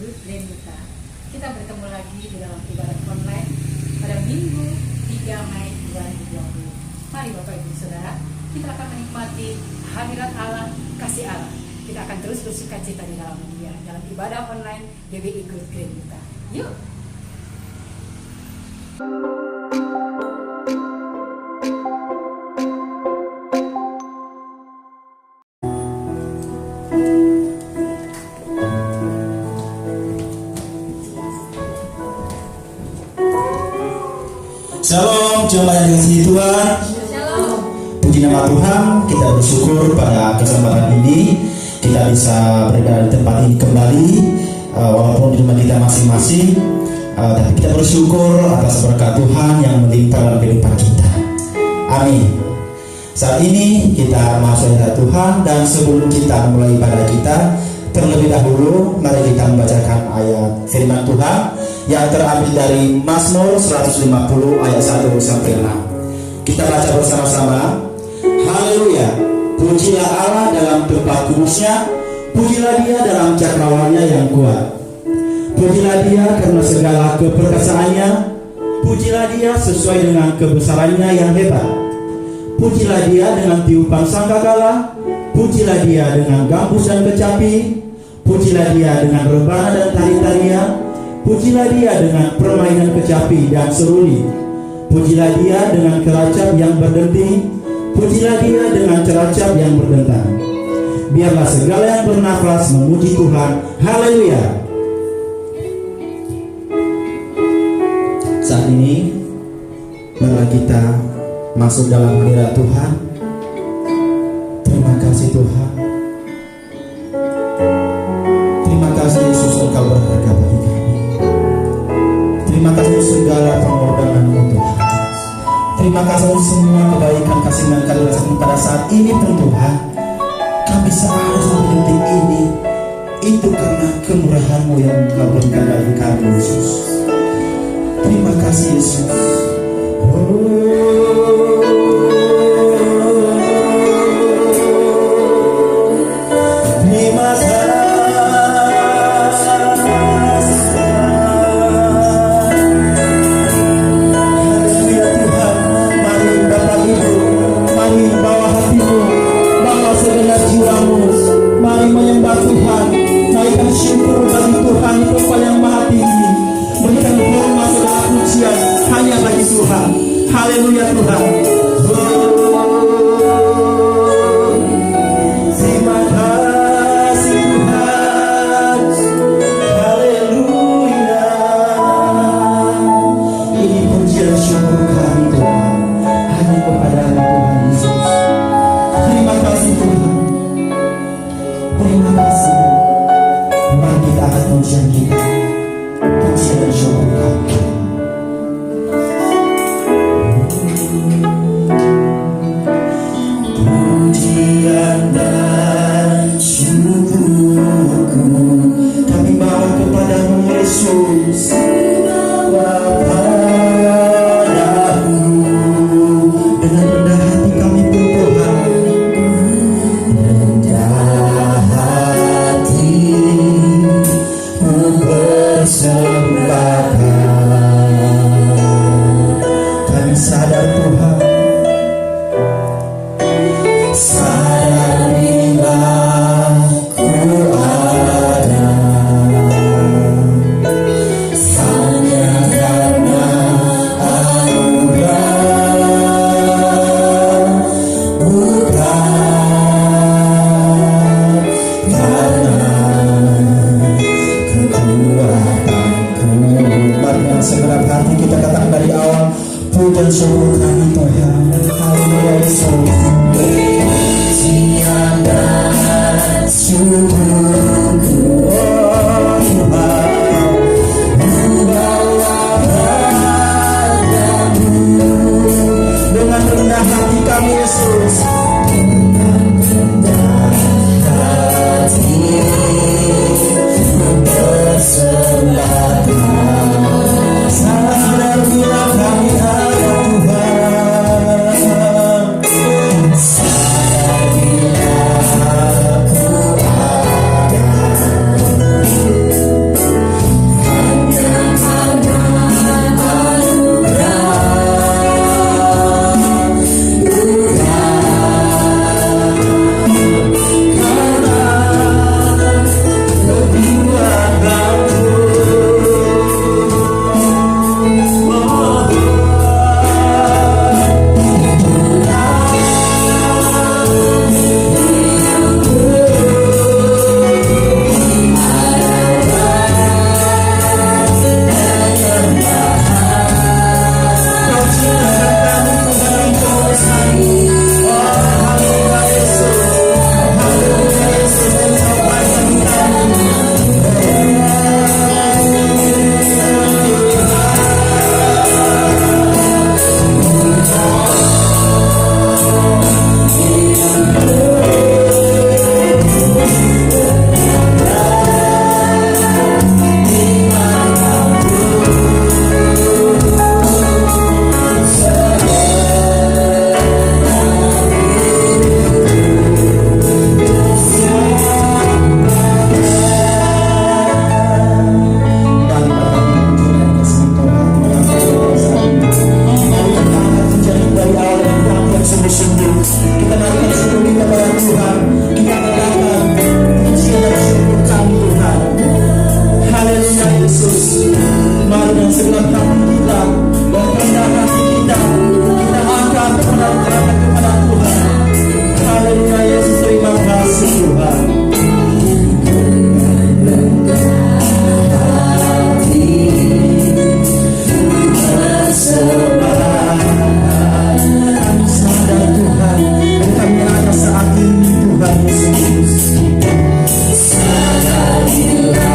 Good Grenita. Kita bertemu lagi di dalam ibadah online pada Minggu 3 Mei 2020. Mari Bapak Ibu Saudara, kita akan menikmati hadirat Allah, kasih Allah. Kita akan terus bersukacita di dalam Dia, dalam ibadah online GBI Good Grenita. Yuk! Shalom, jemaat yang dikasihi Tuhan. Shalom. Puji nama Tuhan, kita bersyukur pada kesempatan ini kita bisa berada di tempat ini kembali, walaupun di rumah kita masing-masing. Tapi kita bersyukur atas berkat Tuhan yang melimpah dalam kehidupan kita. Amin. Saat ini kita masuk hadirat Tuhan, dan sebelum kita mulai ibadah kita, terlebih dahulu mari kita membacakan ayat firman Tuhan yang terambil dari Mazmur 150 ayat 1 sampai 6. Kita baca bersama-sama. Haleluya. Pujilah Allah dalam tempat kudusnya, pujilah Dia dalam cakrawannya yang kuat. Pujilah Dia karena segala keperkasaannya, pujilah Dia sesuai dengan kebesarannya yang hebat. Pujilah Dia dengan tiupan sangkakala, pujilah Dia dengan gambus dan kecapi, pujilah Dia dengan rebana dan tari-tarian, pujilah Dia dengan permainan kecapi dan seruli, pujilah Dia dengan keracap yang berdenting, pujilah Dia dengan ceracap yang berdentang. Biarlah segala yang bernafas memuji Tuhan. Haleluya. Saat ini mari kita masuk dalam hadirat Tuhan. Terima kasih Tuhan. Terima kasih Yesus, Engkau berharga bagi kami. Terima kasih untuk segala pengorbanan-Mu Tuhan. Terima kasih untuk semua kebaikan kasih yang Kau rasakan pada saat ini pun Tuhan. Kami bisa ada sampai detik ini. Itu karena kemurahan-Mu yang Engkau berikan bagi kami Yesus. Terima kasih Yesus. Haleluya Tuhan. Terima kasih Tuhan. Haleluya. Ini pujian syukur kami Tuhan, hanya kepada Tuhan Yesus. Terima kasih Tuhan. Terima kasih. Mari kita akan pujian kita. Pujian dan syukur kami. Kami bawa kepadamu Yesus, dengan rendah hati kami pun Tuhan, rendah hati mempersembahkan. Kami sadar Tuhan, segenap hati kita katakan dari awal, pujian syukur kami Tuhan. Haleluya Yesus. Pujian dan syukurku Tuhan, membawa padamu dengan rendah hati kami Yesus. Dengan rendah hati mempersembahkan. Sadar bila kami ada Tuhan. segenap hati kita dan kerendahan hati kita. Kita angkat kepada Tuhan. Haleluya Yesus, terima kasih Tuhan. Sadar Tuhan, kami ada saat ini Tuhan Yesus. Sadarilah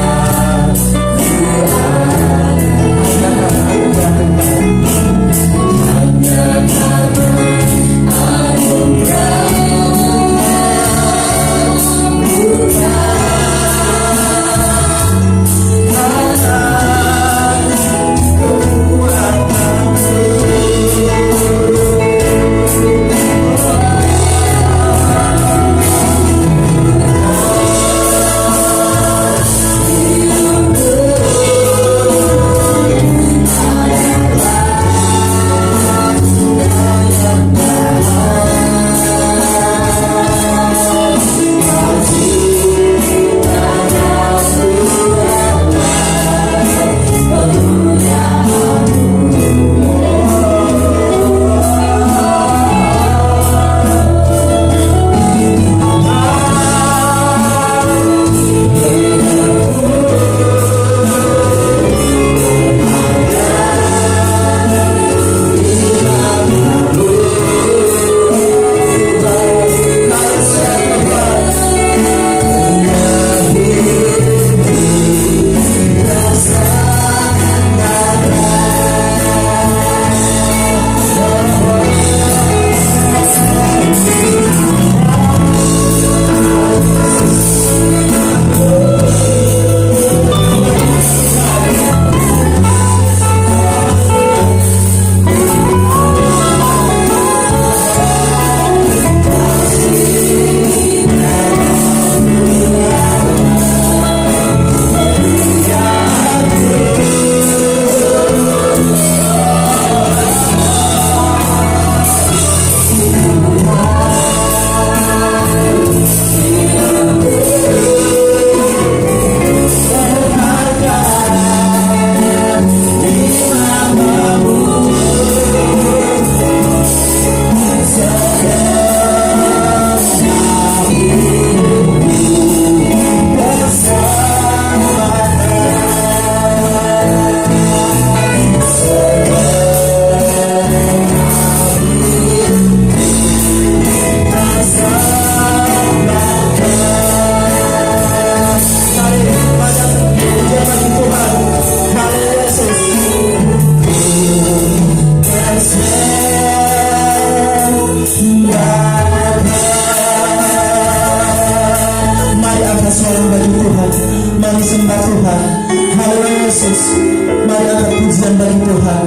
Tuhan,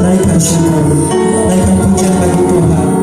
hanya karena Tuhan.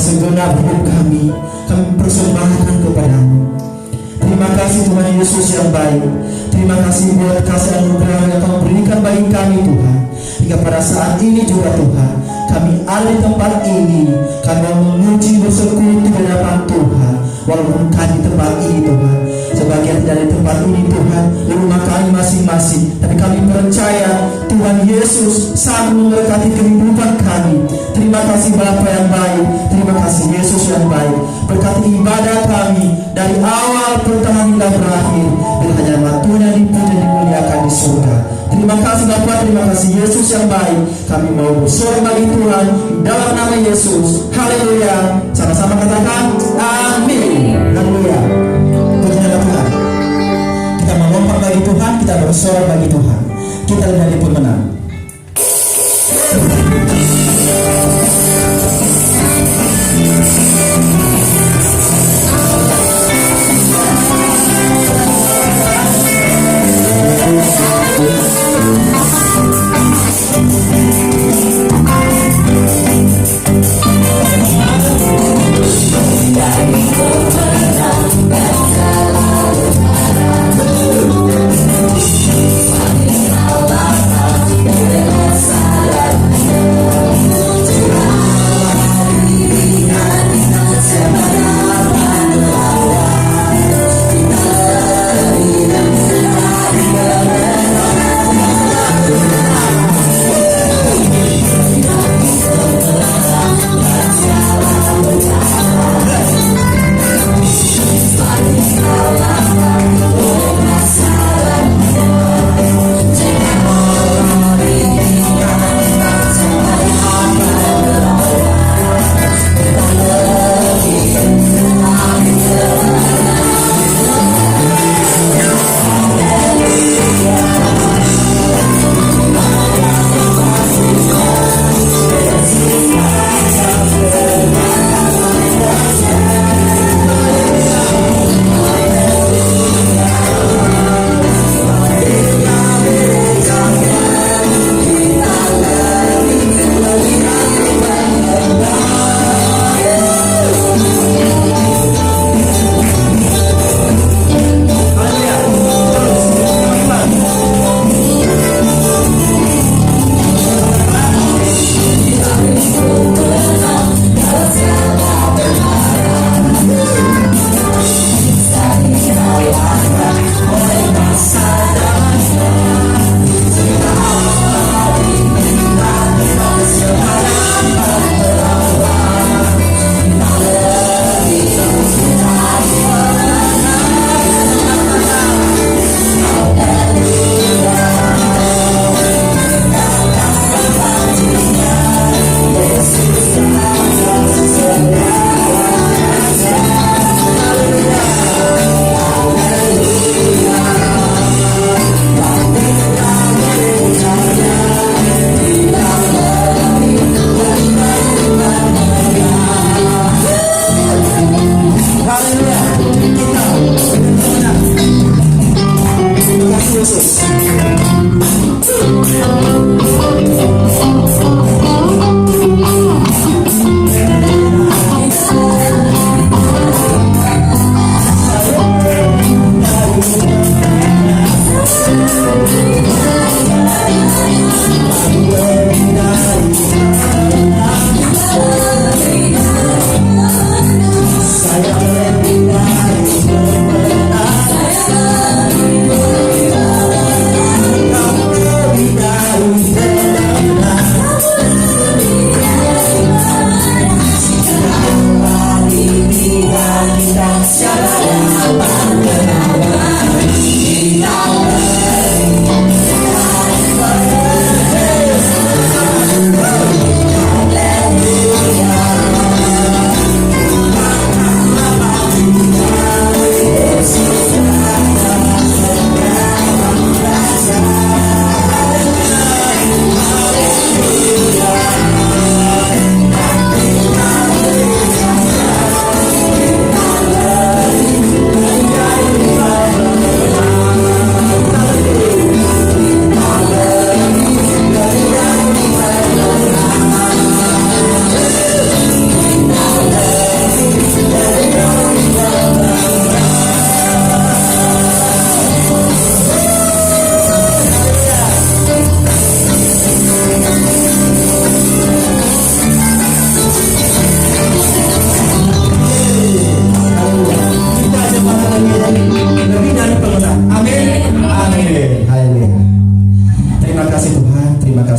segenap hidup kami persembahkan kepadamu. Terima kasih Tuhan Yesus yang baik. Terima kasih buat kasih anugerah yang Kau berikan bagi kami Tuhan. Hingga pada saat ini juga Tuhan, kami ada di tempat ini, kami mau menguji bersekutu di hadapan Tuhan. Walaupun kami di tempat ini Tuhan, sebagian dari tempat ini Tuhan, di rumah kami masing-masing, tapi kami percaya Tuhan Yesus sangat memberkati kehidupan kami. Terima kasih Bapa yang baik, terima kasih Yesus yang baik. Berkati ibadah kami dari awal pertengahan hingga berakhir, dan hanya waktunya dipuji dan dimuliakan di surga. Terima kasih Bapa, terima kasih Yesus yang baik. Kami mau bersorak bagi Tuhan dalam nama Yesus. Haleluya. Sama-sama katakan amin. Haleluya. Pujilah Tuhan. Kita melompat bagi Tuhan, kita bersorak bagi Tuhan. Kita menjadi pemenang.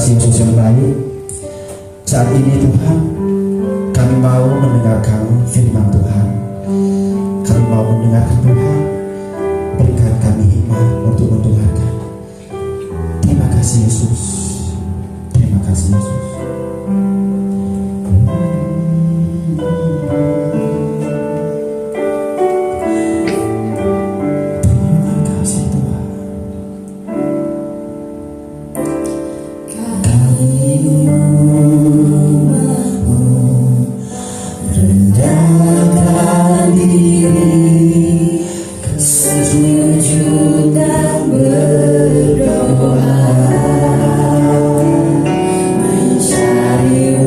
kasih Yesus yang baik, saat ini Tuhan, kami mau mendengarkan firman Tuhan. Kami mau mendengarkan Tuhan. Berikan kami hikmat untuk mendengarkan. Terima kasih Yesus. Terima kasih Yesus. Terima kasih Tuhan. Rendahkan diri, sujud dan berdoa, mencari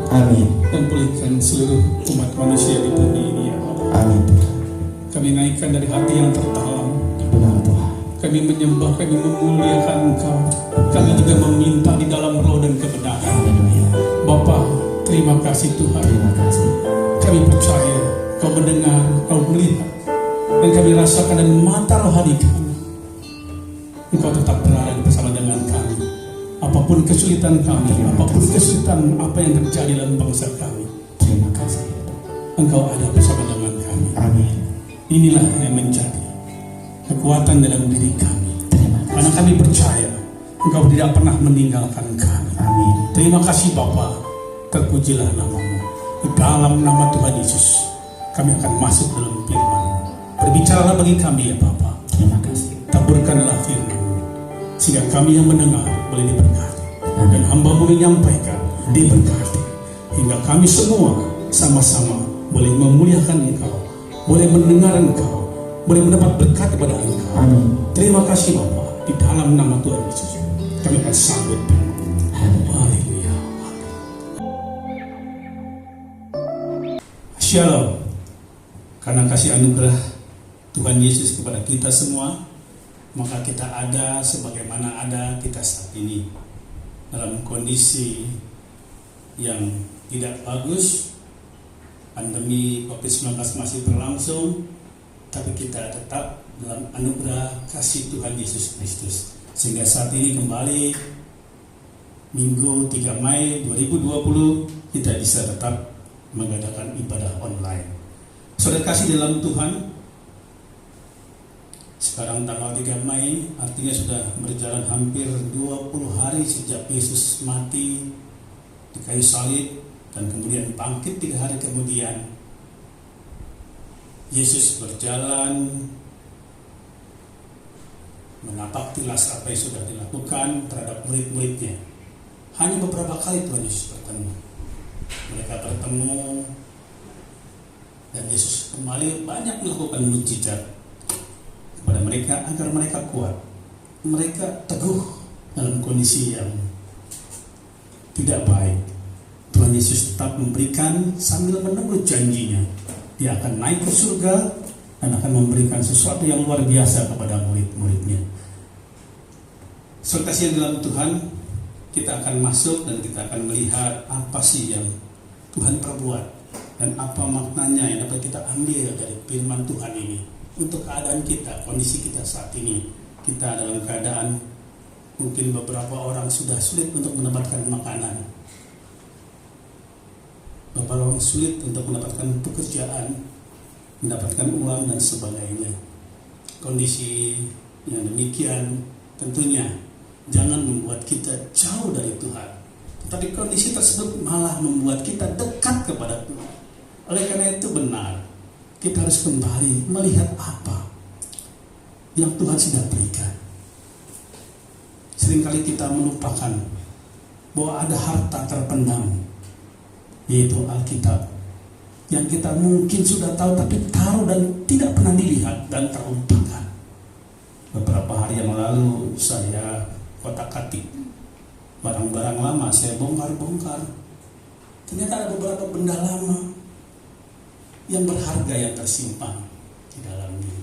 Amin. dan pulihkan seluruh umat manusia di bumi ini ya Allah. Amin. Kami naikkan dari hati yang terdalam. Benar Tuhan. Kami menyembah, kami memuliakan Engkau. Kami juga meminta di dalam roh dan kebenaran. Haleluya. Bapa, terima kasih Tuhan. Terima kasih. Kami percaya Kau mendengar, Kau melihat, dan kami rasakan dan mata rohani kami. Engkau tetap berada bersama dengan kami. Apapun kesulitan kami, apapun kesulitan apa yang terjadi dalam bangsa kami, Terima kasih. Engkau ada bersama dengan kami. Amin. Inilah yang menjadi kekuatan dalam diri kami. Terima kasih. Karena kami percaya Engkau tidak pernah meninggalkan kami. Amin. Terima kasih Bapa, terpujilah namamu. Di dalam nama Tuhan Yesus kami akan masuk dalam firman. Berbicaralah bagi kami ya Bapa. Terima kasih. Taburkanlah firman sehingga kami yang mendengar boleh diberkati, dan hamba-Mu menyampaikan diberkati, hingga kami semua sama-sama boleh memuliakan Engkau, boleh mendengar Engkau, boleh mendapat berkat kepada Engkau. Amin. Terima kasih Bapa, di dalam nama Tuhan Yesus kami akan sambut. Haleluya. Shalom. Karena kasih anugerah Tuhan Yesus kepada kita semua, maka kita ada sebagaimana ada kita saat ini, dalam kondisi yang tidak bagus. Pandemi COVID-19 masih berlangsung, tapi kita tetap dalam anugerah kasih Tuhan Yesus Kristus, sehingga saat ini kembali Minggu 3 Mei 2020 kita bisa tetap mengadakan ibadah online. Saudara kasih dalam Tuhan, sekarang tanggal 3 Mei, artinya sudah berjalan hampir 20 hari sejak Yesus mati di kayu salib dan kemudian bangkit 3 hari kemudian. Yesus berjalan menapak tilas apa yang sudah dilakukan terhadap murid-muridnya. Hanya beberapa kali Tuhan Yesus bertemu. Mereka bertemu dan Yesus kembali banyak melakukan mujizat kepada mereka agar mereka kuat. Mereka teguh dalam kondisi yang tidak baik. Tuhan Yesus tetap memberikan sambil menunggu janjinya. Dia akan naik ke surga dan akan memberikan sesuatu yang luar biasa kepada murid-muridnya. Saudara kasih dalam Tuhan, kita akan masuk dan kita akan melihat apa sih yang Tuhan perbuat dan apa maknanya yang dapat kita ambil dari firman Tuhan ini untuk keadaan kita, kondisi kita saat ini. Kita dalam keadaan mungkin beberapa orang sudah sulit untuk mendapatkan makanan, beberapa orang sulit untuk mendapatkan pekerjaan, mendapatkan uang dan sebagainya. Kondisi yang demikian tentunya jangan membuat kita jauh dari Tuhan, tetapi kondisi tersebut malah membuat kita dekat kepada Tuhan. Oleh karena itu benar, kita harus kembali melihat apa yang Tuhan sudah berikan. Seringkali kita melupakan bahwa ada harta terpendam, yaitu Alkitab, yang kita mungkin sudah tahu tapi taruh dan tidak pernah dilihat dan terlupakan. Beberapa hari yang lalu saya kotak-katik barang-barang lama, saya bongkar-bongkar. Ternyata ada beberapa benda lama yang berharga yang tersimpan di dalamnya.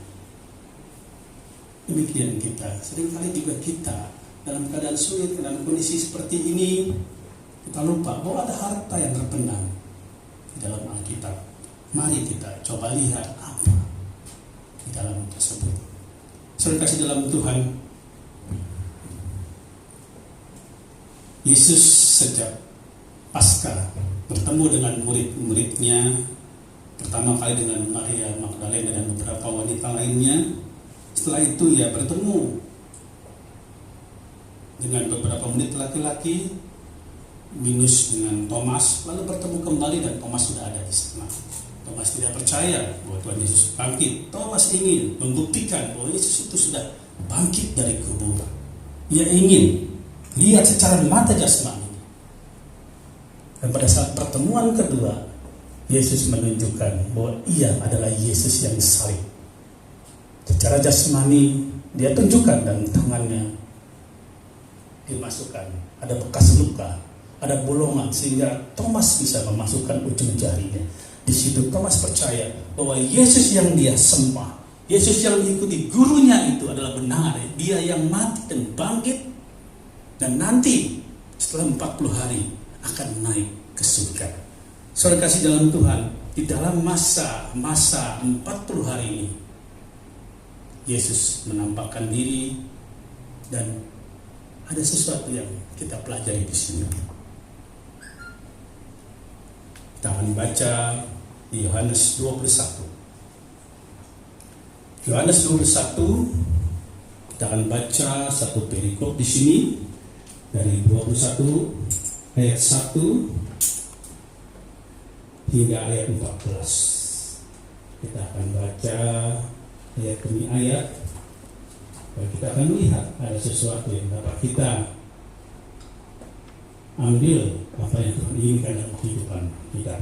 Demikian kita, seringkali juga kita dalam keadaan sulit, dalam kondisi seperti ini, kita lupa bahwa ada harta yang terpendam di dalam Alkitab. Mari kita coba lihat apa di dalam tersebut. Saudara kasih dalam Tuhan, Yesus sejak Paskah bertemu dengan murid-muridnya, pertama kali dengan Maria Magdalena dan beberapa wanita lainnya. Setelah itu ia bertemu dengan beberapa murid laki-laki, minus dengan Thomas, lalu bertemu kembali dan Thomas sudah ada di sana. Thomas tidak percaya bahwa Tuhan Yesus bangkit. Thomas ingin membuktikan bahwa Yesus itu sudah bangkit dari kubur. Ia ingin lihat secara mata jasmani. Dan pada saat pertemuan kedua, Yesus menunjukkan bahwa ia adalah Yesus yang salib. Secara jasmani dia tunjukkan dan tangannya dimasukkan, ada bekas luka ada bolongan sehingga Thomas bisa memasukkan ujung jarinya. Di situ Thomas percaya bahwa Yesus yang dia sembah, Yesus yang diikuti gurunya itu adalah benar. Dia yang mati dan bangkit, dan nanti setelah 40 hari akan naik ke surga. Saudara kasih dalam Tuhan, di dalam masa 40 hari ini, Yesus menampakkan diri, dan ada sesuatu yang kita pelajari di sini. Kita akan baca di Yohanes 21. Yohanes 21, kita akan baca satu perikop di sini dari 21 ayat 1 hingga ayat 14. Kita akan baca ayat demi ayat, dan kita akan melihat ada sesuatu yang dapat kita ambil apa yang Tuhan inginkan dalam kehidupan kita.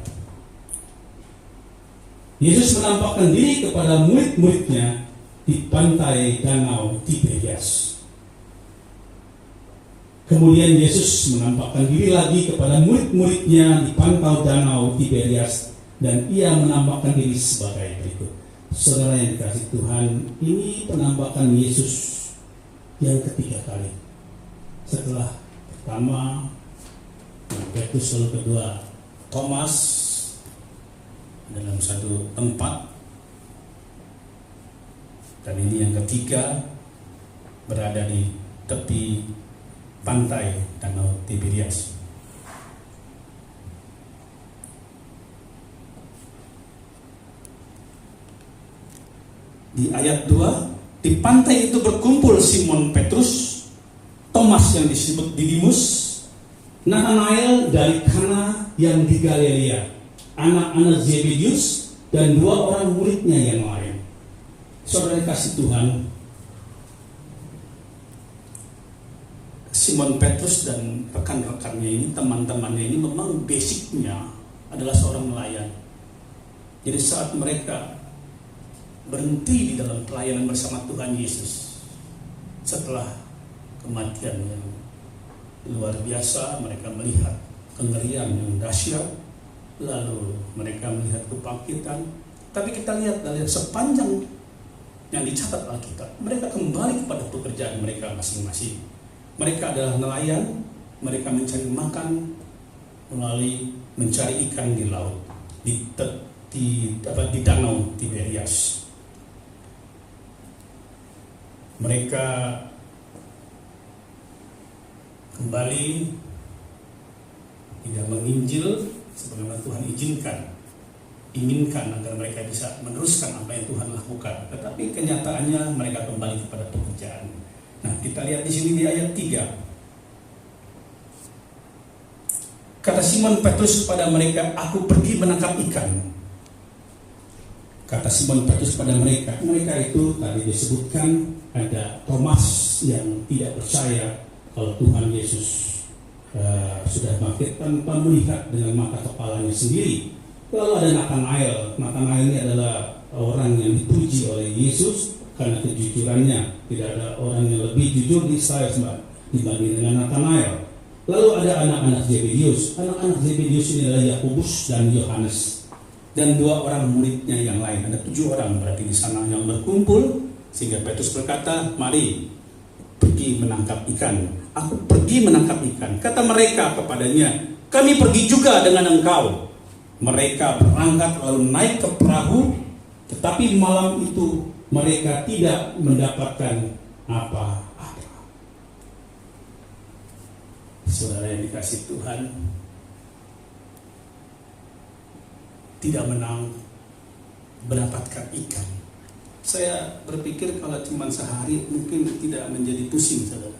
Yesus menampakkan diri kepada murid-muridnya di pantai danau Tiberias. Kemudian Yesus menampakkan diri lagi kepada murid-muridnya di pantai danau Tiberias, dan ia menampakkan diri sebagai berikut. Saudara yang dikasih Tuhan, ini penampakan Yesus yang ketiga kali. Setelah pertama Petrus, lalu kedua Thomas dalam satu tempat, dan ini yang ketiga berada di tepi pantai danau Tiberias. Di ayat 2, di pantai itu berkumpul Simon Petrus, Thomas yang disebut Didimus, Nathanael dari Kana yang di Galilea, anak-anak Zebedius, dan 2 orang muridnya yang lain. Saudara kasih Tuhan, Simon Petrus dan rekan-rekannya ini, teman-temannya ini memang basicnya adalah seorang nelayan. Jadi saat mereka berhenti di dalam pelayanan bersama Tuhan Yesus setelah kematian yang luar biasa, mereka melihat kengerian yang dahsyat, lalu mereka melihat kebangkitan. Tapi kita lihat dari sepanjang yang dicatat Alkitab, mereka kembali kepada pekerjaan mereka masing-masing. Mereka adalah nelayan, mereka mencari makan melalui mencari ikan di laut, di danau Tiberias. Mereka kembali tidak menginjil sebagaimana Tuhan inginkan agar mereka bisa meneruskan apa yang Tuhan lakukan. Tetapi kenyataannya mereka kembali kepada pekerjaan. Nah, kita lihat di sini di ayat 3. Kata Simon Petrus kepada mereka, "Aku pergi menangkap ikan." Kata Simon Petrus pada mereka itu tadi disebutkan ada Thomas yang tidak percaya kalau Tuhan Yesus sudah bangkit tanpa melihat dengan mata kepalanya sendiri. Lalu ada Nathanael. Nathanael ini adalah orang yang dipuji oleh Yesus karena kejujurannya. Tidak ada orang yang lebih jujur di Israel dibanding dengan Nathanael. Lalu ada anak-anak Zebedius. Anak-anak Zebedius ini adalah Yakobus dan Yohanes, dan 2 orang muridnya yang lain. Ada 7 orang berarti di sana yang berkumpul, sehingga Petrus berkata, "Mari pergi menangkap ikan." "Aku pergi menangkap ikan," kata mereka kepadanya. "Kami pergi juga dengan engkau." Mereka berangkat lalu naik ke perahu, tetapi malam itu mereka tidak mendapatkan apa-apa. Saudara yang dikasih Tuhan, tidak menang mendapatkan ikan. Saya berpikir kalau cuma sehari mungkin tidak menjadi pusing, saudara.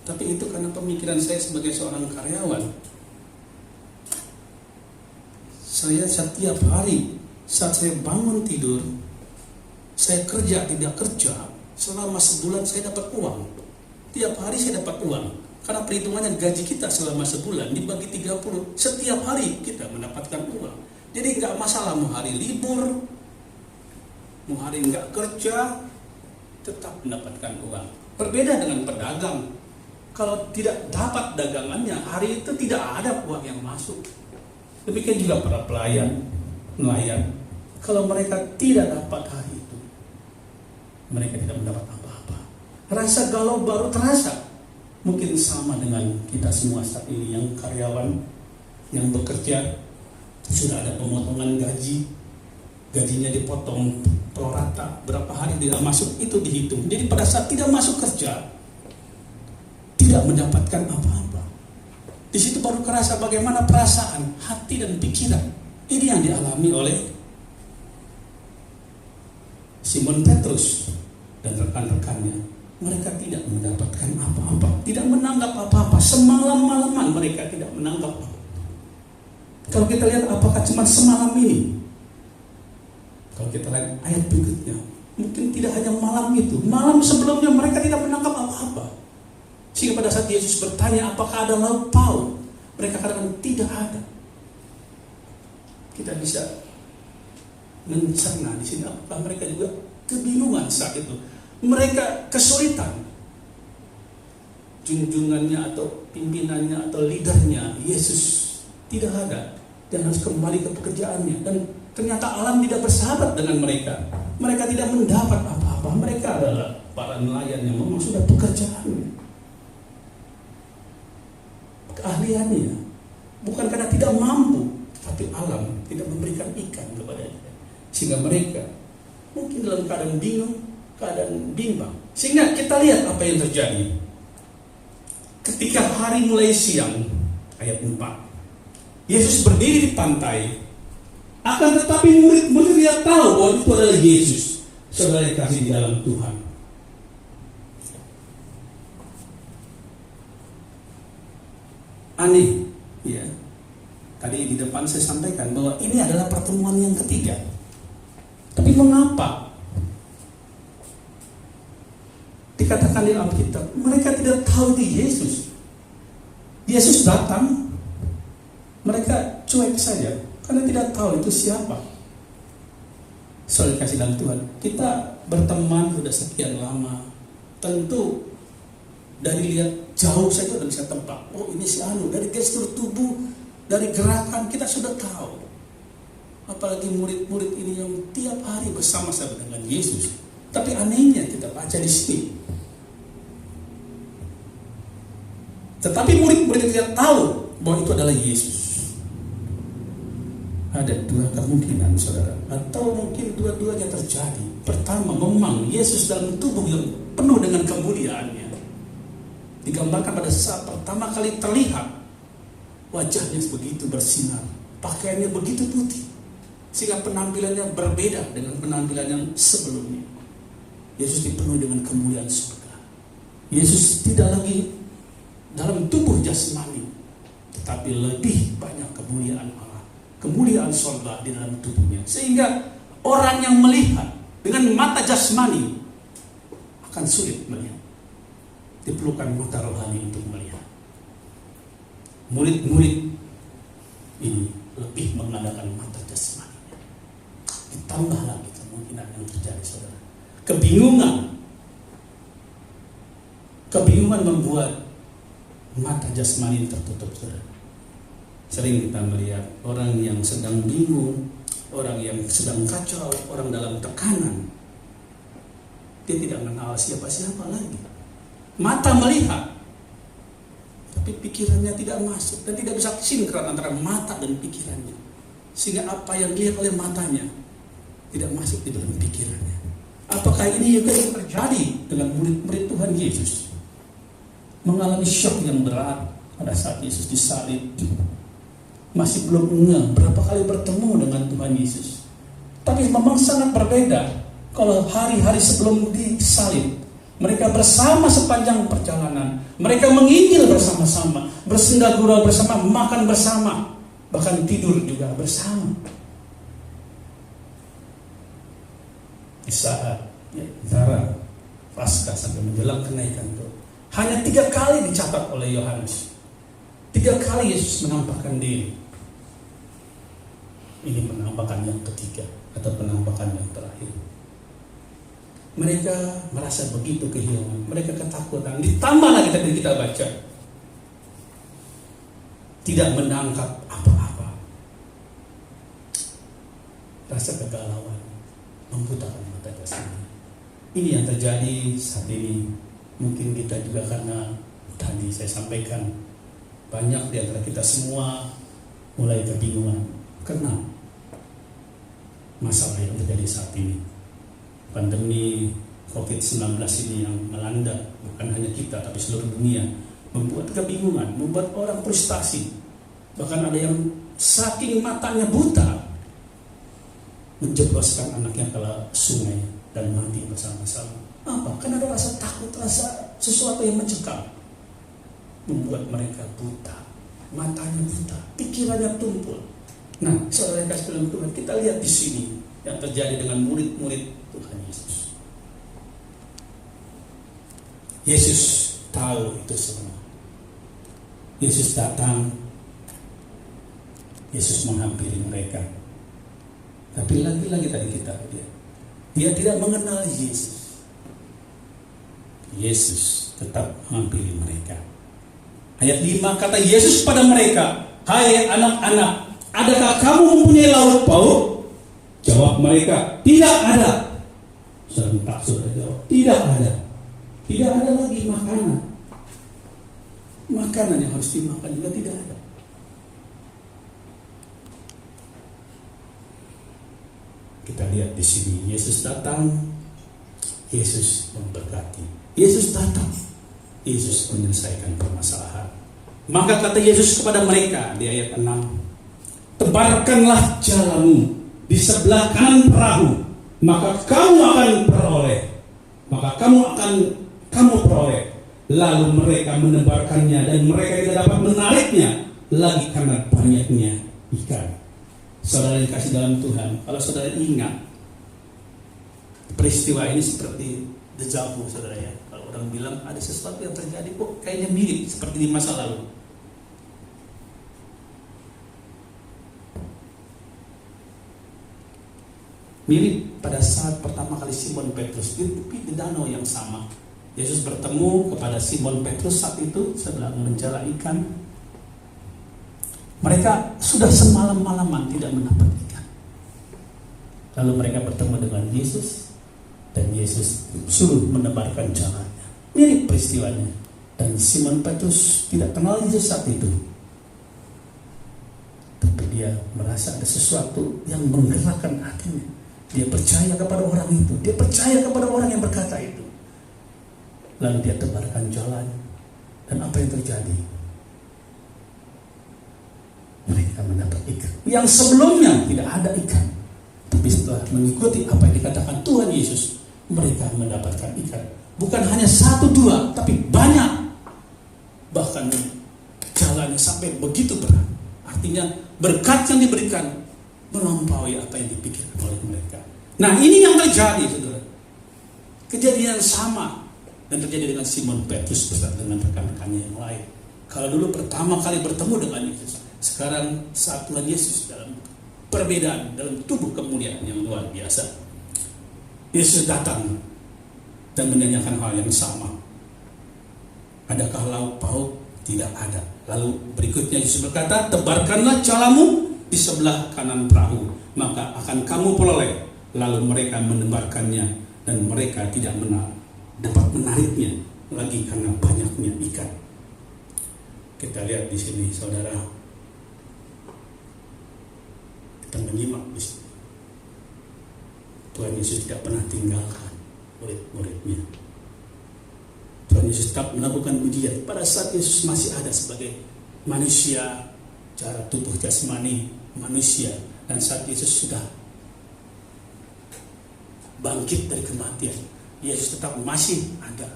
Tapi itu karena pemikiran saya sebagai seorang karyawan. Saya setiap hari saat saya bangun tidur, saya kerja tidak kerja, selama sebulan saya dapat uang. Tiap hari saya dapat uang. Karena perhitungannya gaji kita selama sebulan dibagi 30, setiap hari kita mendapatkan uang. Jadi nggak masalah mau hari libur, mau hari nggak kerja, tetap mendapatkan uang. Berbeda dengan pedagang. kalau tidak dapat dagangannya, hari itu tidak ada uang yang masuk. Demikian juga para pelayan, nelayan. Kalau mereka tidak dapat hari itu, mereka tidak mendapat apa-apa. Rasa galau baru terasa. Mungkin sama dengan kita semua saat ini yang karyawan, yang bekerja, sudah ada pemotongan gaji, gajinya dipotong pro rata, berapa hari tidak masuk itu dihitung. Jadi pada saat tidak masuk kerja, tidak mendapatkan apa-apa. Di situ baru kerasa bagaimana perasaan, hati dan pikiran. Ini yang dialami oleh Simon Petrus dan rekan-rekannya. Mereka tidak mendapatkan apa-apa, tidak menanggap apa-apa. Semalam-malaman mereka tidak menanggap apa-apa. Kalau kita lihat apakah cuma semalam ini? Kalau kita lihat ayat berikutnya, mungkin tidak hanya malam itu, malam sebelumnya mereka tidak menangkap apa-apa. Sehingga pada saat Yesus bertanya apakah ada lauk pauk, mereka katakan tidak ada. Kita bisa mencerna di sini apakah mereka juga kebingungan saat itu. Mereka kesulitan. Junjungannya atau pimpinannya atau leadernya Yesus tidak ada dan harus kembali ke pekerjaannya. Dan ternyata alam tidak bersahabat dengan mereka. Mereka tidak mendapat apa-apa. Mereka adalah para nelayan yang memang sudah pekerjaannya, keahliannya. Bukan karena tidak mampu, tapi alam tidak memberikan ikan kepadanya. Sehingga mereka mungkin dalam keadaan bingung, keadaan bimbang. Sehingga kita lihat apa yang terjadi. Ketika hari mulai siang, ayat 4, Yesus berdiri di pantai. Akan tetapi murid-murid tidak tahu bahwa itu adalah Yesus, saudara yang kasih di dalam Tuhan. Aneh, ya. Tadi di depan saya sampaikan bahwa ini adalah pertemuan yang ketiga. Tapi mengapa? Dikatakan di Alkitab, mereka tidak tahu di Yesus. Yesus datang, mereka cuek saja karena tidak tahu itu siapa. Saudara kasih dalam Tuhan, kita berteman sudah sekian lama. Tentu dari lihat jauh saja sudah bisa tebak. Oh ini si Anu, dari gestur tubuh, dari gerakan kita sudah tahu. Apalagi murid-murid ini yang tiap hari bersama-sama dengan Yesus. Tapi anehnya kita baca di sini. Tetapi murid-murid tidak tahu bahwa itu adalah Yesus. Ada dua kemungkinan, saudara. Atau mungkin dua-duanya terjadi. Pertama, memang Yesus dalam tubuh yang penuh dengan kemuliaannya. Digambarkan pada saat pertama kali terlihat. Wajahnya begitu bersinar. Pakaiannya begitu putih. Sehingga penampilannya berbeda dengan penampilan yang sebelumnya. Yesus dipenuhi dengan kemuliaan surga. Yesus tidak lagi dalam tubuh jasmani, tetapi lebih banyak kemuliaan Allah, kemuliaan surga di dalam tubuhnya. Sehingga orang yang melihat dengan mata jasmani akan sulit melihat. Diperlukan mata rohani untuk melihat. Murid-murid ini lebih mengandalkan mata jasmani. Ditambah lagi kemungkinan yang terjadi, saudara. Kebingungan membuat mata jasmani tertutup, saudara. Sering kita melihat orang yang sedang bingung, orang yang sedang kacau, orang dalam tekanan. Dia tidak mengenal siapa-siapa lagi. Mata melihat, tapi pikirannya tidak masuk dan tidak bisa sinkron antara mata dan pikirannya. Sehingga apa yang dilihat oleh matanya tidak masuk di dalam pikirannya. Apakah ini juga yang terjadi dengan murid-murid Tuhan Yesus? Mengalami syok yang berat pada saat Yesus disalib. Masih belum ngeh berapa kali bertemu dengan Tuhan Yesus. Tapi memang sangat berbeda. Kalau hari-hari sebelum disalib, mereka bersama sepanjang perjalanan. Mereka menginjil bersama-sama, bersenda gurau bersama, makan bersama, bahkan tidur juga bersama. Di saat Zara Paskah sampai menjelang kenaikan itu, hanya 3 kali dicatat oleh Yohanes. 3 kali Yesus menampakkan diri. Ini penampakan yang ketiga atau penampakan yang terakhir. Mereka merasa begitu kehilangan, mereka ketakutan. Ditambah lagi tadi kita baca, tidak menangkap apa-apa. Rasa kegalauan membutakan mata jasmani. Ini yang terjadi saat ini. Mungkin kita juga karena tadi saya sampaikan, banyak di antara kita semua mulai kebingungan karena masalah yang terjadi saat ini. Pandemi COVID-19 ini yang melanda bukan hanya kita tapi seluruh dunia, membuat kebingungan, membuat orang frustasi. Bahkan ada yang saking matanya buta menjebloskan anaknya ke sungai dan mati bersama-sama. Apa? Karena ada rasa takut, rasa sesuatu yang mencekam, membuat mereka buta, matanya buta, pikirannya tumpul. Nah, saudara yang kasih dalam Tuhan, kita lihat di sini yang terjadi dengan murid-murid Tuhan Yesus. Yesus tahu itu semua. Yesus datang, Yesus menghampiri mereka. Tapi lagi-lagi tadi kita lihat, dia tidak mengenal Yesus. Yesus tetap menghampiri mereka. Ayat 5 kata Yesus pada mereka, "Hai anak-anak, adakah kamu mempunyai lauk pauk?" Jawab mereka, "Tidak ada." Serentak saudara jawab, "Tidak ada." Tidak ada lagi makanan. Makanan yang harus dimakan juga tidak ada. Kita lihat di sini, Yesus datang, Yesus memberkati. Yesus datang, Yesus menyelesaikan permasalahan. Maka kata Yesus kepada mereka di ayat 6, "Tebarkanlah jalamu di sebelah kanan perahu, maka kamu akan peroleh." Lalu mereka menebarkannya dan mereka tidak dapat menariknya lagi karena banyaknya ikan. Saudara yang kasih dalam Tuhan, kalau saudara ingat peristiwa ini seperti deja vu, saudara ya. Kalau orang bilang ada sesuatu yang terjadi kok kayaknya mirip seperti di masa lalu. Mirip pada saat pertama kali Simon Petrus di danau yang sama. Yesus bertemu kepada Simon Petrus saat itu sedang menjala ikan. Mereka sudah semalam-malaman tidak mendapat ikan. Lalu mereka bertemu dengan Yesus dan Yesus suruh menebarkan jalannya. Mirip peristiwanya. Dan Simon Petrus tidak kenal Yesus saat itu. Tapi dia merasa ada sesuatu yang menggerakkan hatinya. Dia percaya kepada orang itu. Dia percaya kepada orang yang berkata itu. Lalu dia tebarkan jalan. Dan apa yang terjadi? Mereka mendapat ikan. Yang sebelumnya tidak ada ikan. Tapi setelah mengikuti apa yang dikatakan Tuhan Yesus, mereka mendapatkan ikan. Bukan hanya 1-2, tapi banyak. Bahkan jalannya sampai begitu berat. Artinya berkat yang diberikan melampaui apa yang dipikirkan oleh mereka. Nah, ini yang terjadi, saudara. Kejadian sama dan terjadi dengan Simon Petrus beserta dengan rekan-rekannya yang lain. Kalau dulu pertama kali bertemu dengan Yesus, sekarang saat Tuhan Yesus dalam perbedaan, dalam tubuh kemuliaan yang luar biasa. Yesus datang dan menanyakan hal yang sama. Adakah lauk pauk? Tidak ada. Lalu berikutnya Yesus berkata, "Tebarkanlah jalamu di sebelah kanan perahu, maka akan kamu peroleh." Lalu mereka menebarkannya dan mereka tidak dapat menariknya lagi karena banyaknya ikan. Kita lihat di sini, saudara. Kita menyimak di sini. Tuhan Yesus tidak pernah tinggalkan murid-muridnya. Tuhan Yesus tetap melakukan ujian pada saat Yesus masih ada sebagai manusia, cara tubuh jasmani manusia, dan saat Yesus sudah bangkit dari kematian, Yesus tetap masih ada,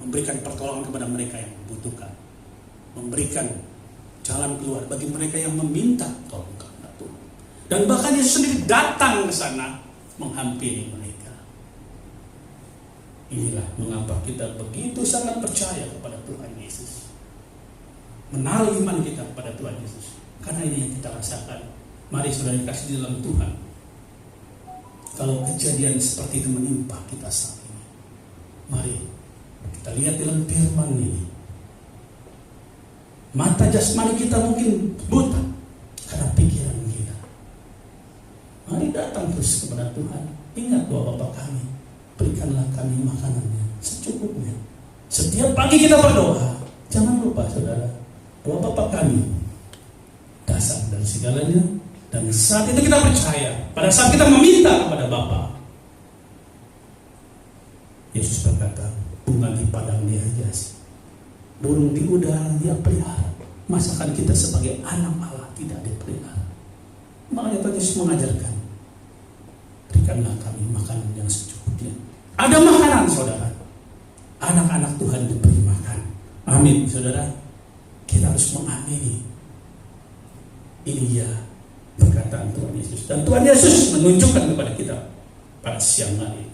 memberikan pertolongan kepada mereka yang membutuhkan, memberikan jalan keluar bagi mereka yang meminta tolong kepada Tuhan. Dan bahkan Yesus sendiri datang ke sana menghampiri mereka. Inilah mengapa kita begitu sangat percaya kepada Tuhan Yesus, menaruh iman kita kepada Tuhan Yesus, karena ini yang kita rasakan. Mari saudara kasih di dalam Tuhan, kalau kejadian seperti itu menimpa kita saat ini. Mari kita lihat dalam firman ini. Mata jasmani kita mungkin buta karena pikiran kita. Mari datang terus kepada Tuhan. Ingat doa Bapa kami, berikanlah kami makanannya secukupnya. Setiap pagi kita berdoa. Jangan lupa saudara, doa Bapa kami dasar dari segalanya. Dan saat itu kita percaya, pada saat kita meminta kepada Bapa, Yesus berkata, bunga di padang dia hiasi, burung di udara dia pelihara. Masakan kita sebagai anak Allah tidak dipelihara? Makanya Tuhan Yesus mengajarkan, berikanlah kami makanan yang secukupnya. Ada makanan saudara. Anak-anak Tuhan diberi makan. Amin saudara. Kita harus mengamini. Ini dia perkataan Tuhan Yesus. Dan Tuhan Yesus menunjukkan kepada kita pada siang hari.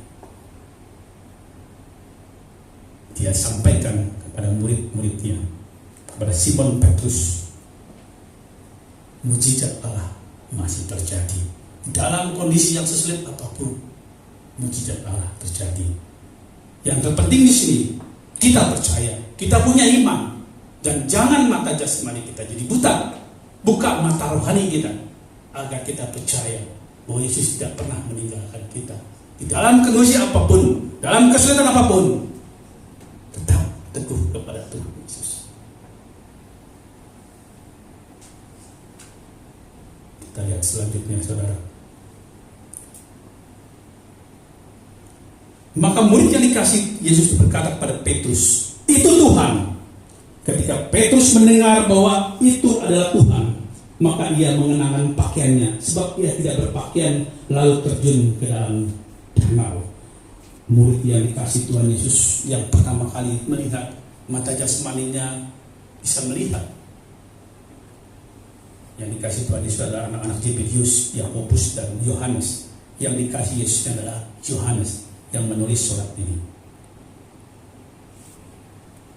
Dia sampaikan kepada murid-muridnya, kepada Simon Petrus, mujizat Allah masih terjadi. Dalam kondisi yang sesulit apapun, mujizat Allah terjadi. Yang terpenting di sini, kita percaya, kita punya iman, dan jangan mata jasmani kita jadi buta. Buka mata rohani kita, agar kita percaya bahwa Yesus tidak pernah meninggalkan kita. Di dalam kondisi apapun, dalam kesulitan apapun, tetap teguh kepada Tuhan Yesus. Kita lihat selanjutnya saudara. Maka murid yang dikasih Yesus berkata kepada Petrus, itu Tuhan. Ketika Petrus mendengar bahwa itu adalah Tuhan, maka ia mengenakan pakaiannya, sebab ia tidak berpakaian, lalu terjun ke dalam danau. Murid yang dikasih Tuhan Yesus yang pertama kali melihat, mata jasmaninya bisa melihat. Yang dikasih Tuhan Yesus adalah anak-anak Zebedius, Yakobus dan Yohanes. Yang dikasih Yesus adalah Yohanes yang menulis surat ini.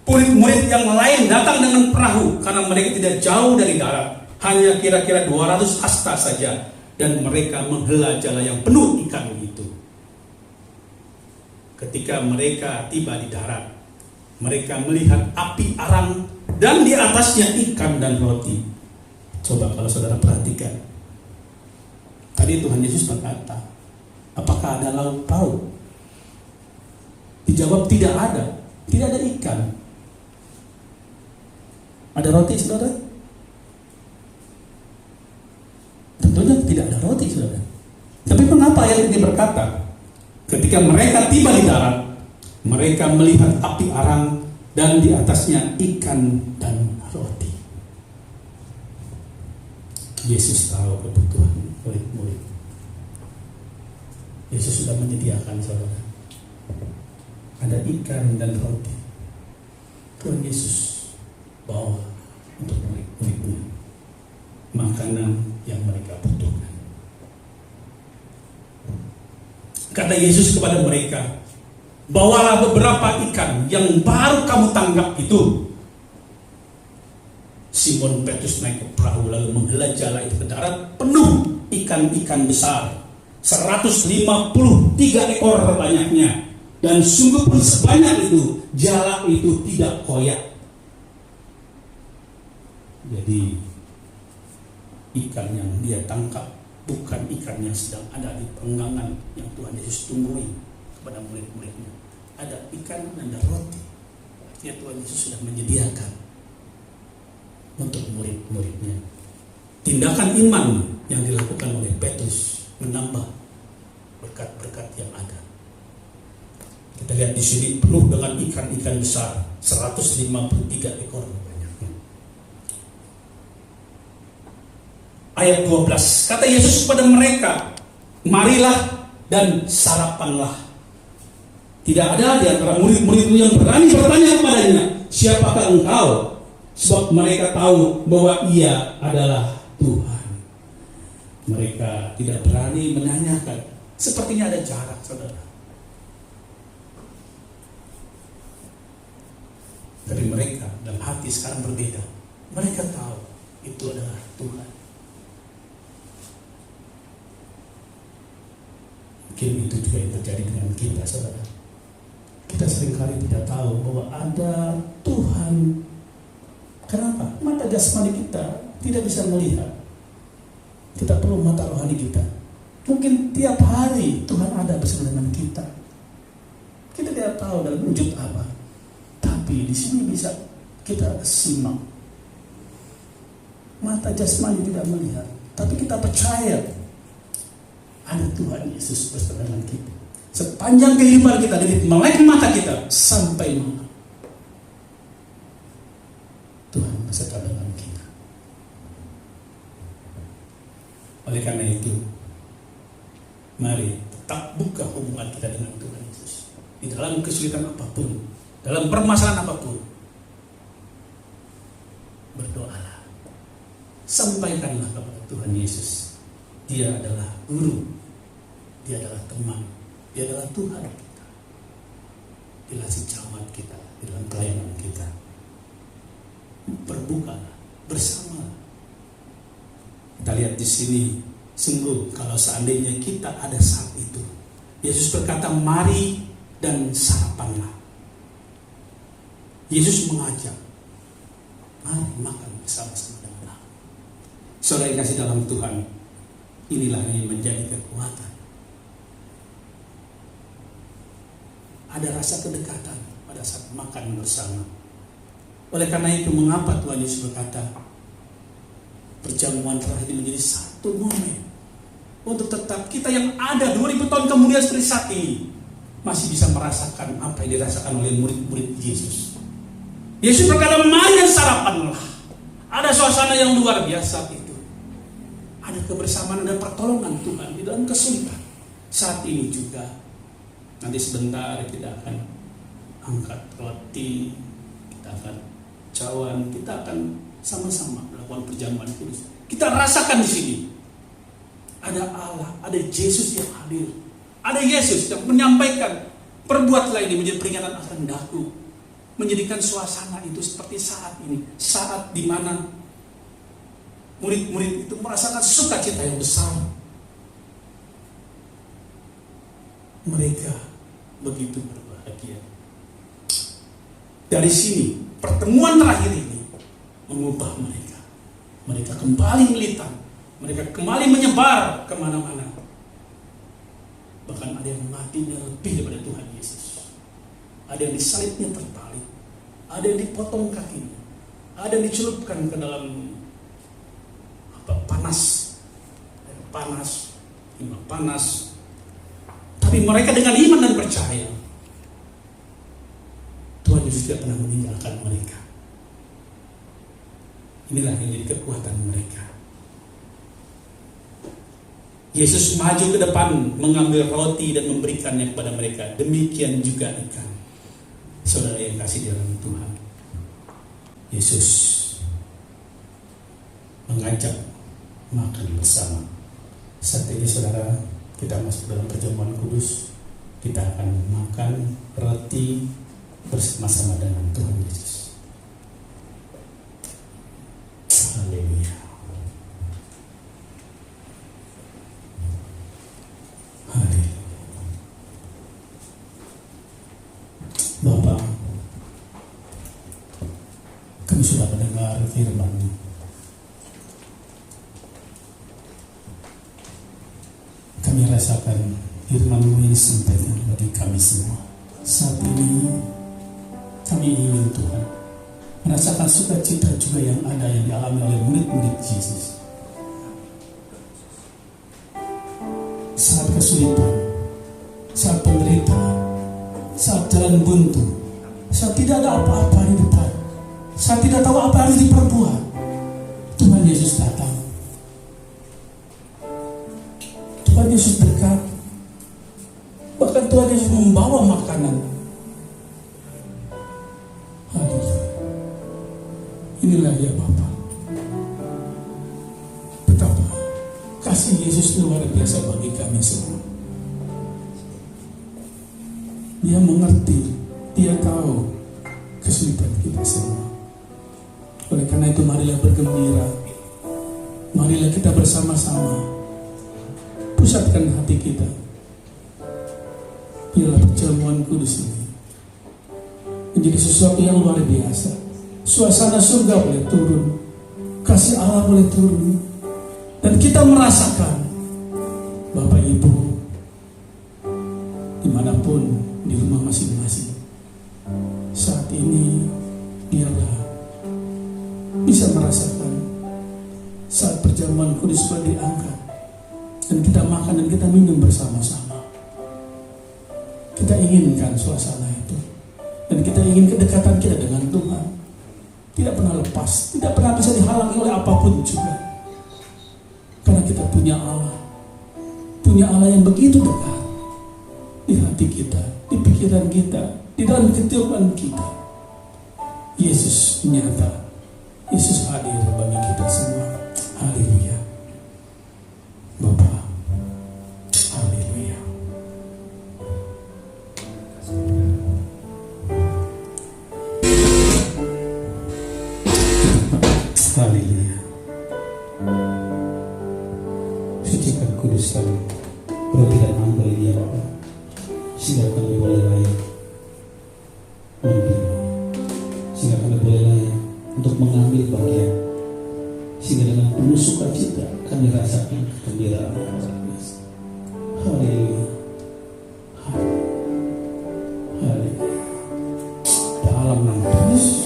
Murid-murid yang lain datang dengan perahu karena mereka tidak jauh dari darat, hanya kira-kira 200 hasta saja, dan mereka menghela jala yang penuh ikan itu. Ketika mereka tiba di darat, mereka melihat api arang dan di atasnya ikan dan roti. Coba kalau saudara perhatikan, tadi Tuhan Yesus berkata, apakah ada lauk pauk? Dijawab tidak ada ikan. Ada roti saudara? Tentunya tidak ada roti saudara. Tapi mengapa ayat ini berkata, ketika mereka tiba di darat, mereka melihat api arang dan di atasnya ikan dan roti. Yesus tahu kebutuhan murid-murid. Yesus sudah menyediakan saudara. Ada ikan dan roti. Tuhan Yesus bawa untuk murid-muridnya makanan yang mereka butuhkan. Kata Yesus kepada mereka, bawalah beberapa ikan yang baru kamu tangkap itu. Simon Petrus naik ke perahu lalu menghela jala itu ke darat penuh ikan-ikan besar, 153 ekor banyaknya. Dan sungguh pun sebanyak itu, jala itu tidak koyak. Jadi ikan yang dia tangkap bukan ikan yang sedang ada di penggangan yang Tuhan Yesus tunggui kepada murid-muridnya. Ada ikan dan ada roti. Artinya Tuhan Yesus sudah menyediakan untuk murid-muridnya. Tindakan iman yang dilakukan oleh Petrus menambah berkat-berkat yang ada. Kita lihat di sini penuh dengan ikan-ikan besar, 153 ekor banyaknya. Ayat 12, kata Yesus kepada mereka, marilah dan sarapanlah. Tidak ada di antara murid-murid yang berani bertanya kepadanya, siapakah engkau? Sebab mereka tahu bahwa ia adalah Tuhan. Mereka tidak berani menanyakan. Sepertinya ada jarak saudara. Tapi mereka dalam hati sekarang berbeda. Mereka tahu itu adalah Tuhan. Mungkin itu juga yang terjadi dengan kita, saudara. Kita seringkali tidak tahu bahwa ada Tuhan. Kenapa? Mata jasmani kita tidak bisa melihat. Kita perlu mata rohani kita. Mungkin tiap hari Tuhan ada bersama dengan kita. Kita tidak tahu dalam wujud apa. Tapi di sini bisa kita simak. Mata jasmani tidak melihat, tapi kita percaya ada Tuhan Yesus bersama dengan kita. Sepanjang kehidupan kita dari melek mata kita sampai malam, Tuhan beserta dengan kita. Oleh karena itu, mari tetap buka hubungan kita dengan Tuhan Yesus. Di dalam kesulitan apapun, dalam permasalahan apapun, berdoalah. Sampaikanlah kepada Tuhan Yesus. Dia adalah guru, dia adalah teman, dia adalah Tuhan kita. Dia si jawab kita di dalam pelayanan kita. Berbukalah bersama. Kita lihat di sini, sungguh kalau seandainya kita ada saat itu, Yesus berkata, mari dan sarapanlah. Yesus mengajak, mari makan bersama-sama dengan aku. Saudara yang kasih dalam Tuhan, inilah yang menjadi kekuatan. Ada rasa kedekatan pada saat makan bersama. Oleh karena itu, mengapa Tuhan Yesus berkata, perjamuan terakhir ini menjadi satu momen untuk tetap kita yang ada 2000 tahun kemudian seperti saat ini masih bisa merasakan apa yang dirasakan oleh murid-murid Yesus. Yesus berkata, mari dan sarapanlah. Ada suasana yang luar biasa itu. Ada kebersamaan dan pertolongan Tuhan di dalam kesulitan. Saat ini juga, nanti sebentar kita akan angkat roti, kita akan cawan, kita akan sama-sama melakukan perjamuan kudus. Kita rasakan di sini ada Allah, ada Yesus yang hadir, ada Yesus yang menyampaikan, perbuatlah ini menjadi peringatan akan daku, menjadikan suasana itu seperti saat ini, saat di mana murid-murid itu merasakan sukacita yang besar. Mereka begitu berbahagia. Dari sini, pertemuan terakhir ini mengubah mereka. Mereka kembali militan. Mereka kembali menyebar kemana-mana. Bahkan ada yang matinya lebih daripada Tuhan Yesus. Ada yang disalibnya terbalik. Ada yang dipotong kakinya. Ada yang dicelupkan ke dalam panas. Tapi mereka dengan iman dan percaya, Tuhan Yesus tidak pernah meninggalkan mereka. Inilah yang jadi kekuatan mereka. Yesus maju ke depan, mengambil roti dan memberikannya kepada mereka. Demikian juga ikan. Saudara yang kasih di dalam Tuhan, Yesus mengajak makan bersama. Saat ini saudara, kita masuk dalam perjamuan kudus. Kita akan makan roti bersama-sama dengan Tuhan Yesus. Haleluya. Haleluya. Bapak, kami sudah mendengar firman-Mu. Kami rasakan firman-Mu ini sampaikan bagi kami semua. Saat ini kami ingin Tuhan merasakan sukacita juga yang ada yang dialami oleh murid-murid Yesus. Saat kesulitan, saat penderitaan, saat jalan buntu, saat tidak ada apa-apa di depan, saat tidak tahu apa harus diperbuat, Tuhan Yesus datang. Tuhan Yesus dekat. Bahkan Tuhan Yesus membawa makanan. Haleluya. Inilah ya Bapa. Betapa kasih Yesus luar biasa bagi kami semua. Dia mengerti, Dia tahu kesulitan kita semua. Oleh karena itu marilah bergembira. Marilah kita bersama-sama pusatkan hati kita Biarlah perjamuan kudus ini menjadi sesuatu yang luar biasa. Suasana surga boleh turun, kasih Allah boleh turun, dan kita merasakan Bapak Ibu dimanapun di rumah masing-masing saat ini, biarlah bisa merasakan saat perjamuan kudus boleh diangkat dan kita makan dan kita minum bersama-sama. Kita inginkan suasana itu, dan kita ingin kedekatan kita dengan Tuhan tidak pernah lepas, tidak pernah bisa dihalangi oleh apapun juga, karena kita punya Allah yang begitu dekat di hati kita, di pikiran kita, di dalam kehidupan kita. Yesus nyata, Yesus hadir bagi kita semua. Haleluya. Bapa, haleluya. Haleluya. Sucikan kuduskan roti dan anggur ini ya Bapa, sehingga kami boleh layak menerima, sehingga kami boleh layak untuk mengambil bagian, sehingga dengan penuh sukacita kami rasakan kegembiraan yang luar biasa. Haleluya. Haleluya. Dalam nama Yesus.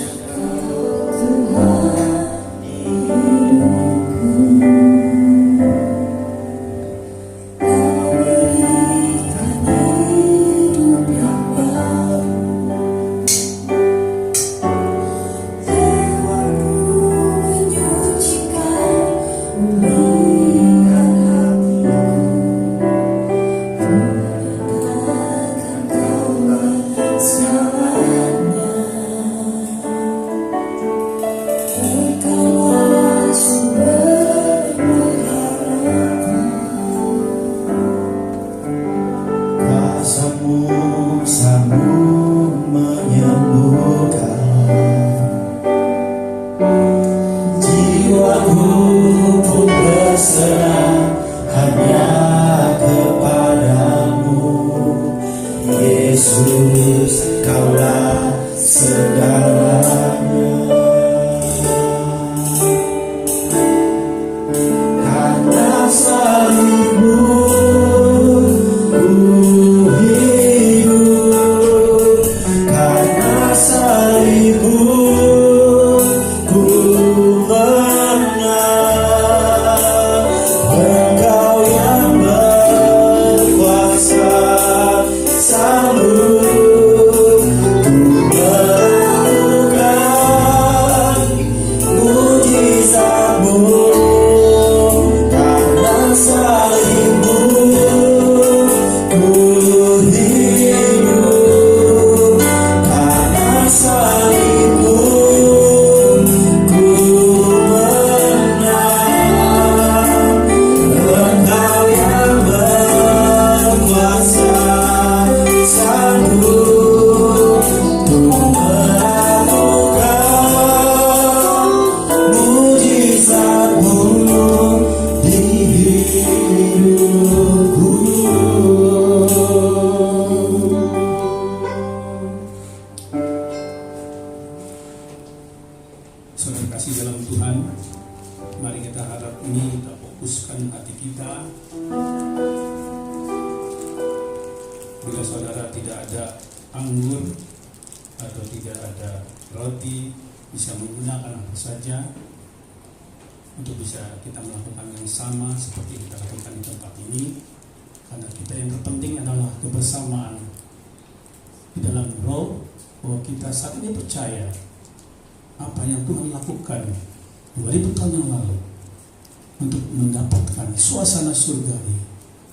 Suasana surga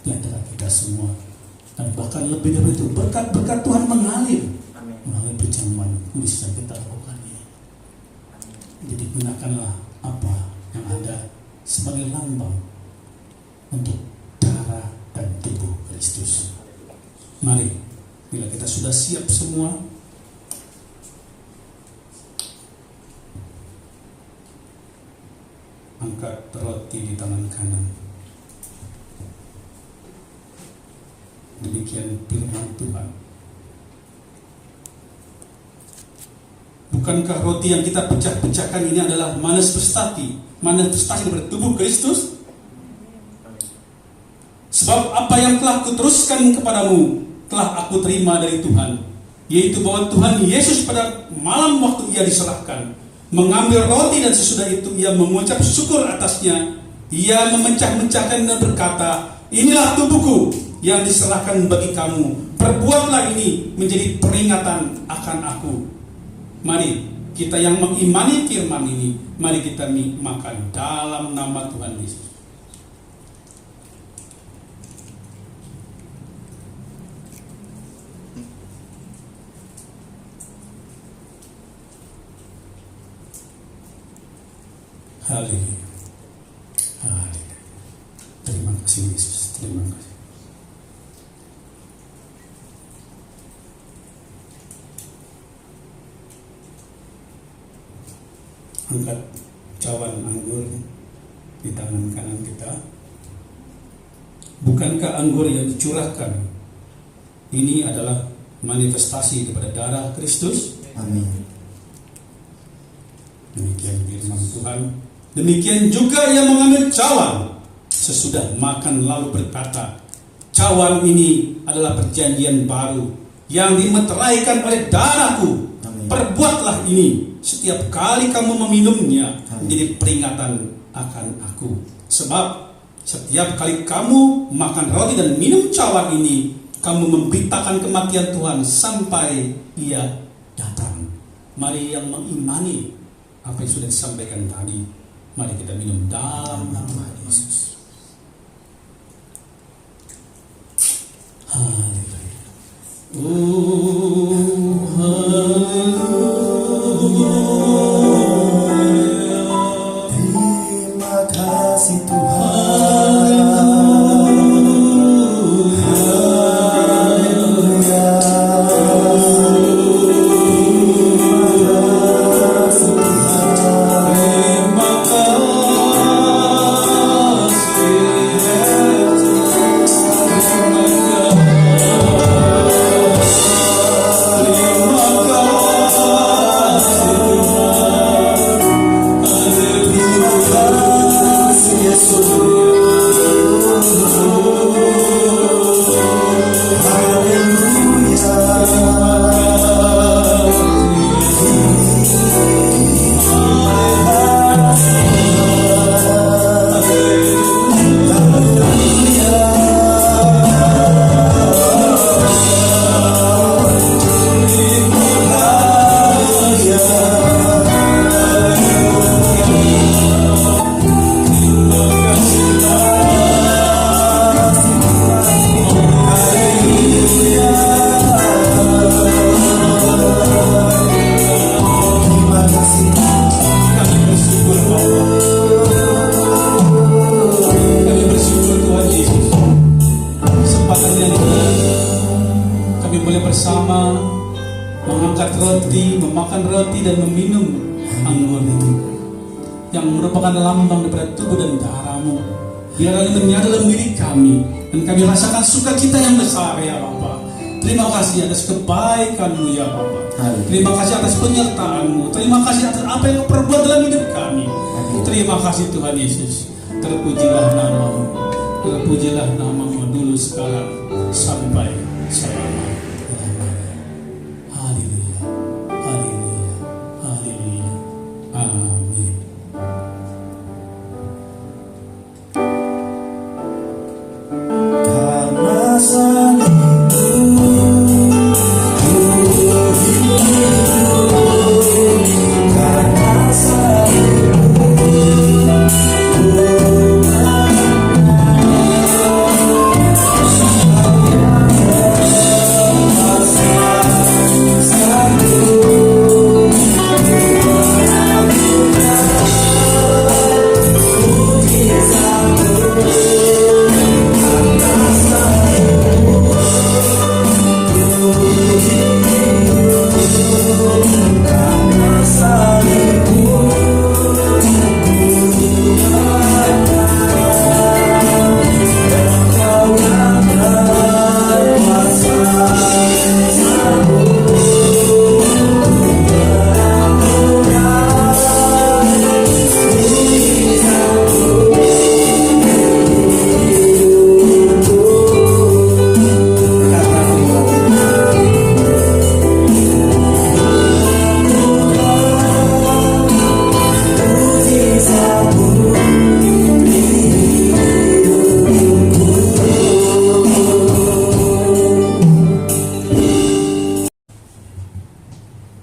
di antara kita semua, dan bahkan lebih dari itu berkat-berkat Tuhan mengalir melalui perjamuan kudus yang kita lakukan ini. Jadi gunakanlah apa yang ada sebagai lambang untuk darah dan tubuh Kristus. Mari, bila kita sudah siap semua, angkat roti di tangan kanan. demikian firman Tuhan. Bukankah roti yang kita pecah-pecahkan ini adalah manifestasi dari tubuh Kristus? Sebab apa yang telah kuteruskan kepadamu telah aku terima dari Tuhan, yaitu bahwa Tuhan Yesus pada malam waktu ia diserahkan mengambil roti, dan sesudah itu ia mengucap syukur atasnya. Ia memecah-mecahkan dan berkata, inilah tubuhku yang diserahkan bagi kamu. Perbuatlah ini menjadi peringatan akan aku. Mari kita yang mengimani firman ini, mari kita makan dalam nama Tuhan Yesus. Haleluya. Haleluya. Terima kasih Yesus. Terima kasih. Angkat cawan anggur di tangan kanan kita. Bukankah anggur yang dicurahkan ini adalah manifestasi daripada darah Kristus? Amin. Demikian firman Tuhan. Demikian juga ia mengambil cawan sesudah makan lalu berkata, cawan ini adalah perjanjian baru yang dimeteraikan oleh darahku. Amin. Perbuatlah ini setiap kali kamu meminumnya menjadi peringatan akan aku. Sebab setiap kali kamu makan roti dan minum cawan ini, kamu memberitakan kematian Tuhan sampai ia datang. Mari yang mengimani apa yang sudah disampaikan tadi, mari kita minum dalam nama Yesus. Haleluya. Oh, haleluya. Terima kasih Tuhan. Memakan roti dan meminum anggur itu yang merupakan lambang daripada tubuh dan darah-Mu. Biarlah ini menyatu dalam diri kami dan kami rasakan sukacita yang besar ya Bapa. Terima kasih atas kebaikan-Mu ya Bapa. Terima kasih atas penyertaan-Mu. Terima kasih atas apa yang Kau perbuat dalam hidup kami. Terima kasih Tuhan Yesus. Terpujilah nama-Mu. Terpujilah nama-Mu dulu sekarang sampai selamanya.